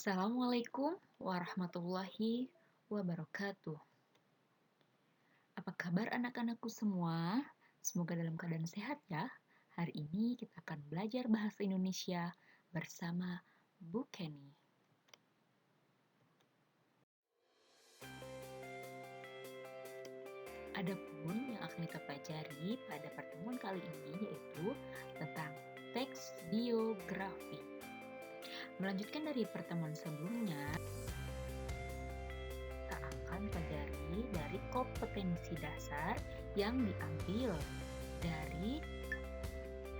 Assalamualaikum warahmatullahi wabarakatuh. Apa kabar anak-anakku semua? Semoga dalam keadaan sehat ya. Hari ini kita akan belajar bahasa Indonesia bersama Bu Kenny. Adapun yang akan kita pelajari pada pertemuan kali ini yaitu tentang teks biografi. Melanjutkan dari pertemuan sebelumnya, kita akan pelajari dari kompetensi dasar yang diambil dari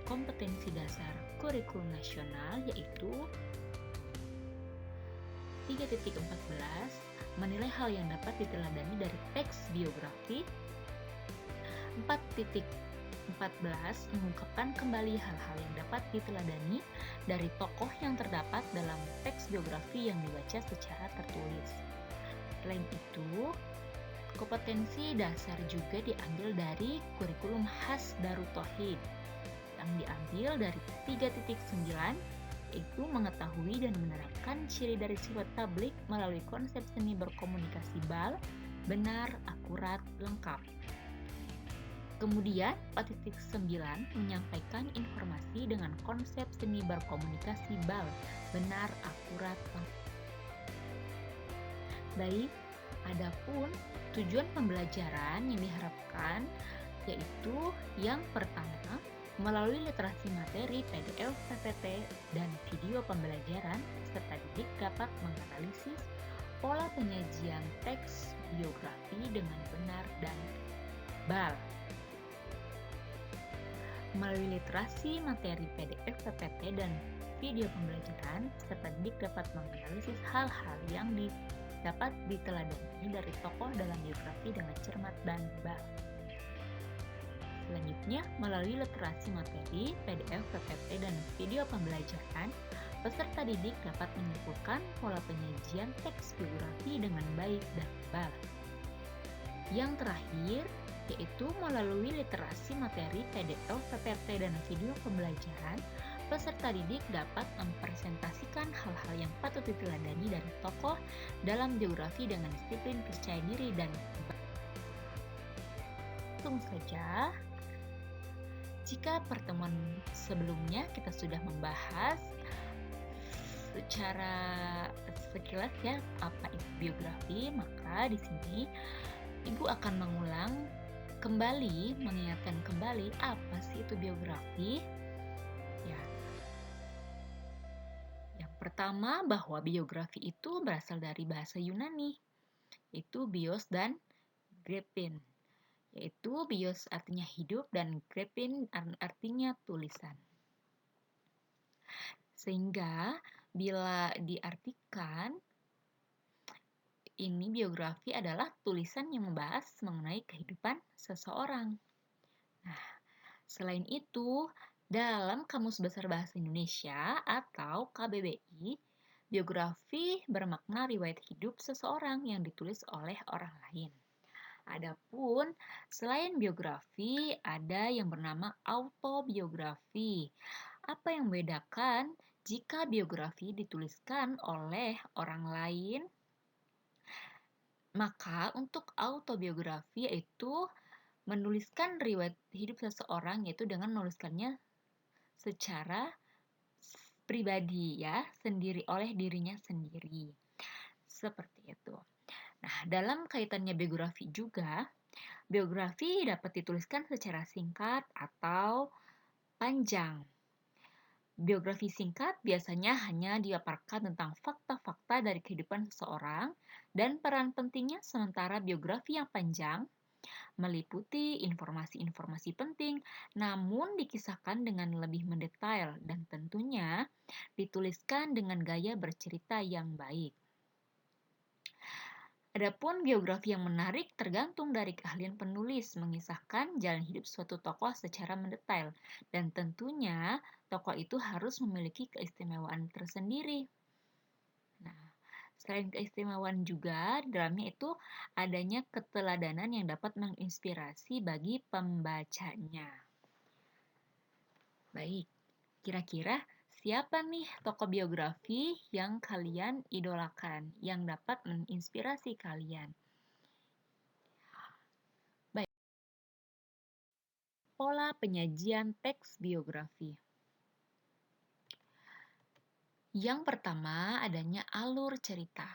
kompetensi dasar kurikulum nasional yaitu 3.14 menilai hal yang dapat diteladani dari teks biografi. 4.14 mengungkapkan kembali hal-hal yang dapat diteladani dari tokoh yang terdapat dalam teks biografi yang dibaca secara tertulis. Selain itu, kompetensi dasar juga diambil dari kurikulum khas Darut Tauhid yang diambil dari 3.9 yaitu mengetahui dan menerapkan ciri dari sifat tablik melalui konsep seni berkomunikasi BAL, benar, akurat, lengkap. Kemudian 4.9 menyampaikan informasi dengan konsep seni berkomunikasi BAL, benar, akurat, lengkap. Baik, adapun tujuan pembelajaran yang diharapkan yaitu yang pertama, melalui literasi materi PDF, PPT, dan video pembelajaran, peserta didik dapat menganalisis pola penyajian teks biografi dengan benar dan BAL. Melalui literasi materi PDF, PPT, dan video pembelajaran, peserta didik dapat menganalisis hal-hal yang dapat diteladani dari tokoh dalam biografi dengan cermat dan BAL. Selanjutnya, melalui literasi materi, PDF, PPT, dan video pembelajaran, peserta didik dapat menyimpulkan pola penyajian teks biografi dengan baik dan BAL. Yang terakhir, yaitu melalui literasi materi PDF, PPT, dan video pembelajaran, peserta didik dapat mempresentasikan hal-hal yang patut diteladani dari tokoh dalam biografi dengan disiplin, percaya diri, dan langsung saja. Jika pertemuan sebelumnya kita sudah membahas secara sekilas ya apa itu biografi, maka di sini Ibu akan mengulang kembali, mengingatkan kembali apa sih itu biografi. Ya. Yang pertama, bahwa biografi itu berasal dari bahasa Yunani, yaitu bios dan graphin. Yaitu bios artinya hidup dan graphin artinya tulisan. Sehingga bila diartikan, ini biografi adalah tulisan yang membahas mengenai kehidupan seseorang. Nah, selain itu, dalam Kamus Besar Bahasa Indonesia atau KBBI, biografi bermakna riwayat hidup seseorang yang ditulis oleh orang lain. Adapun selain biografi, ada yang bernama autobiografi. Apa yang membedakan jika biografi dituliskan oleh orang lain? Maka untuk autobiografi yaitu menuliskan riwayat hidup seseorang yaitu dengan menuliskannya secara pribadi ya, sendiri oleh dirinya sendiri. Seperti itu. Nah, dalam kaitannya biografi juga, biografi dapat dituliskan secara singkat atau panjang. Biografi singkat biasanya hanya dipaparkan tentang fakta-fakta dari kehidupan seseorang dan peran pentingnya, sementara biografi yang panjang meliputi informasi-informasi penting namun dikisahkan dengan lebih mendetail dan tentunya dituliskan dengan gaya bercerita yang baik. Adapun biografi yang menarik tergantung dari keahlian penulis mengisahkan jalan hidup suatu tokoh secara mendetail dan tentunya tokoh itu harus memiliki keistimewaan tersendiri. Nah, selain keistimewaan juga di dalamnya itu adanya keteladanan yang dapat menginspirasi bagi pembacanya. Baik, kira-kira Siapa nih tokoh biografi yang kalian idolakan, yang dapat menginspirasi kalian? Baik, pola penyajian teks biografi. Yang pertama adanya alur cerita.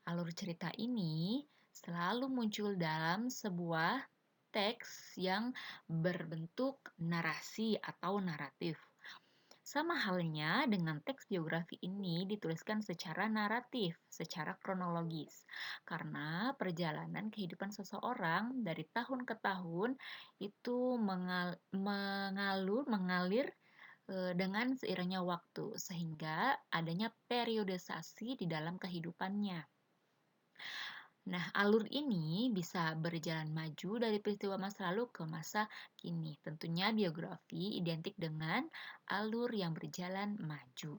Alur cerita ini selalu muncul dalam sebuah teks yang berbentuk narasi atau naratif. Sama halnya dengan teks biografi ini dituliskan secara naratif, secara kronologis. Karena perjalanan kehidupan seseorang dari tahun ke tahun itu mengalir dengan seiringnya waktu, sehingga adanya periodisasi di dalam kehidupannya. Nah, alur ini bisa berjalan maju dari peristiwa masa lalu ke masa kini. Tentunya biografi identik dengan alur yang berjalan maju.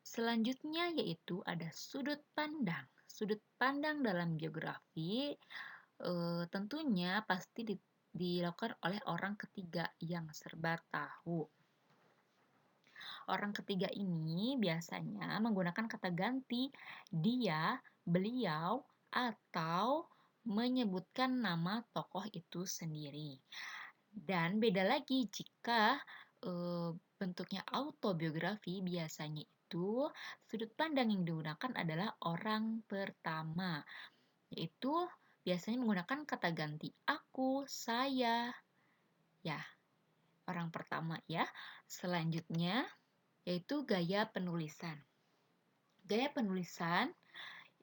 Selanjutnya yaitu ada sudut pandang. Sudut pandang dalam biografi tentunya pasti dilakukan oleh orang ketiga yang serba tahu. Orang ketiga ini biasanya menggunakan kata ganti dia, beliau, atau menyebutkan nama tokoh itu sendiri. Dan beda lagi jika bentuknya autobiografi, biasanya itu sudut pandang yang digunakan adalah orang pertama, yaitu biasanya menggunakan kata ganti aku, saya, ya, orang pertama ya. Selanjutnya yaitu gaya penulisan. Gaya penulisan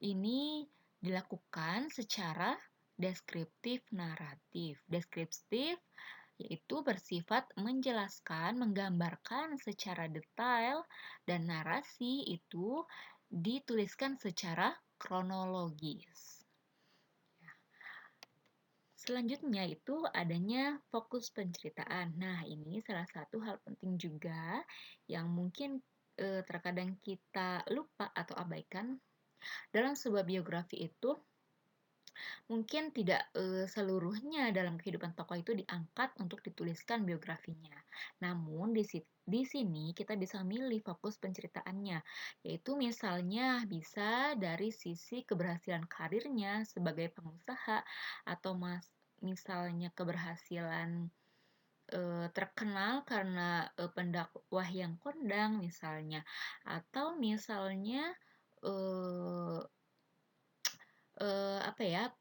ini dilakukan secara deskriptif naratif. Deskriptif yaitu bersifat menjelaskan, menggambarkan secara detail, dan narasi itu dituliskan secara kronologis. Selanjutnya itu adanya fokus penceritaan. Nah, ini salah satu hal penting juga yang mungkin terkadang kita lupa atau abaikan. Dalam sebuah biografi itu mungkin tidak seluruhnya dalam kehidupan tokoh itu diangkat untuk dituliskan biografinya. Namun di sini kita bisa milih fokus penceritaannya, yaitu misalnya bisa dari sisi keberhasilan karirnya sebagai pengusaha, atau misalnya keberhasilan terkenal karena pendakwah yang kondang misalnya, atau misalnya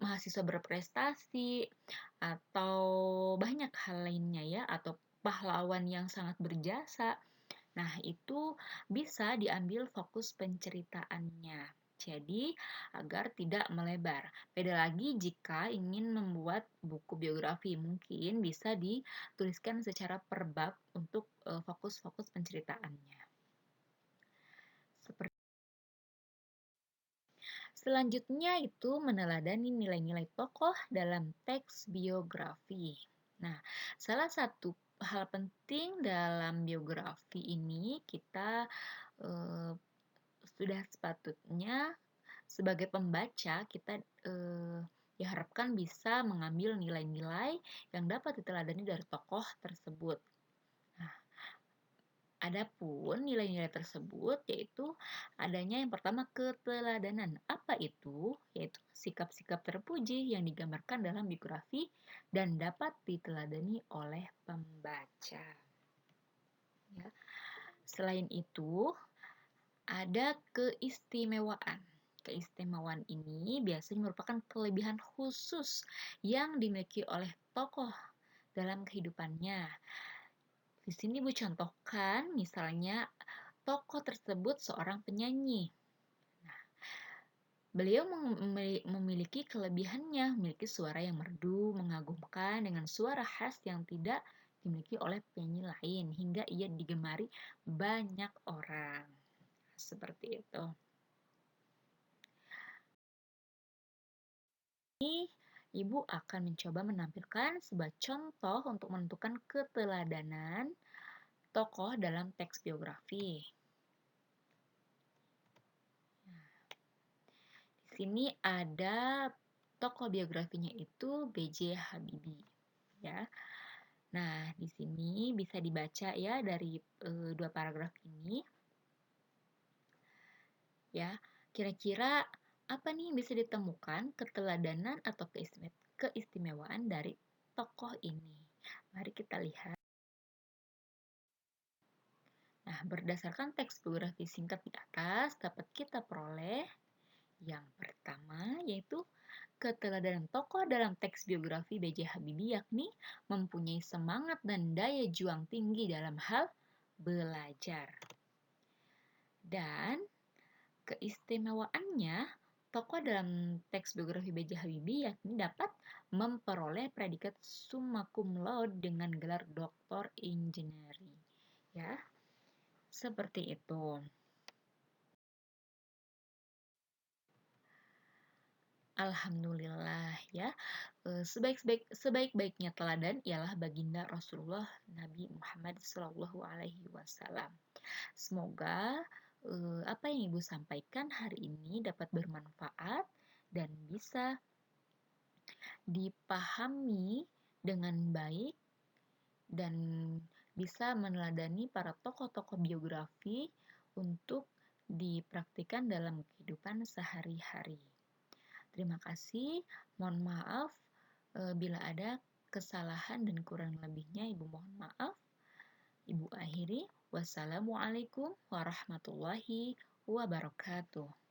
mahasiswa berprestasi, atau banyak hal lainnya ya, atau pahlawan yang sangat berjasa. Nah, itu bisa diambil fokus penceritaannya. Jadi, agar tidak melebar. Beda lagi jika ingin membuat buku biografi, mungkin bisa dituliskan secara per bab untuk fokus-fokus penceritaannya. Selanjutnya itu meneladani nilai-nilai tokoh dalam teks biografi. Nah, salah satu hal penting dalam biografi ini kita sudah sepatutnya sebagai pembaca kita diharapkan bisa mengambil nilai-nilai yang dapat diteladani dari tokoh tersebut. Nah, adapun nilai-nilai tersebut yaitu adanya yang pertama keteladanan. Apa itu? Yaitu sikap-sikap terpuji yang digambarkan dalam biografi dan dapat diteladani oleh pembaca. Ya. Selain itu, ada keistimewaan. Keistimewaan ini biasanya merupakan kelebihan khusus yang dimiliki oleh tokoh dalam kehidupannya. Di sini Bu contohkan misalnya tokoh tersebut seorang penyanyi. Nah, beliau memiliki kelebihannya, memiliki suara yang merdu, mengagumkan dengan suara khas yang tidak dimiliki oleh penyanyi lain hingga ia digemari banyak orang. Seperti itu. Ini Ibu akan mencoba menampilkan sebuah contoh untuk menentukan keteladanan tokoh dalam teks biografi. Di sini ada tokoh biografinya itu B.J. Habibie, ya. Nah, di sini bisa dibaca ya dari dua paragraf ini. ya. Kira-kira apa nih yang bisa ditemukan keteladanan atau keistimewaan dari tokoh ini? Mari kita lihat. Nah, berdasarkan teks biografi singkat di atas, dapat kita peroleh yang pertama, yaitu keteladanan tokoh dalam teks biografi B.J. Habibie yakni mempunyai semangat dan daya juang tinggi dalam hal belajar. Dan keistimewaannya, tokoh dalam teks biografi B.J. Habibie yakni dapat memperoleh predikat summa cum laude dengan gelar doktor engineering. Ya, seperti itu. Alhamdulillah ya. Sebaik-baiknya teladan ialah baginda Rasulullah Nabi Muhammad SAW. Semoga apa yang Ibu sampaikan hari ini dapat bermanfaat dan bisa dipahami dengan baik dan bisa meneladani para tokoh-tokoh biografi untuk dipraktikkan dalam kehidupan sehari-hari. Terima kasih. Mohon maaf bila ada kesalahan dan kurang lebihnya, Ibu mohon maaf. Ibu akhiri. Wassalamualaikum warahmatullahi wabarakatuh.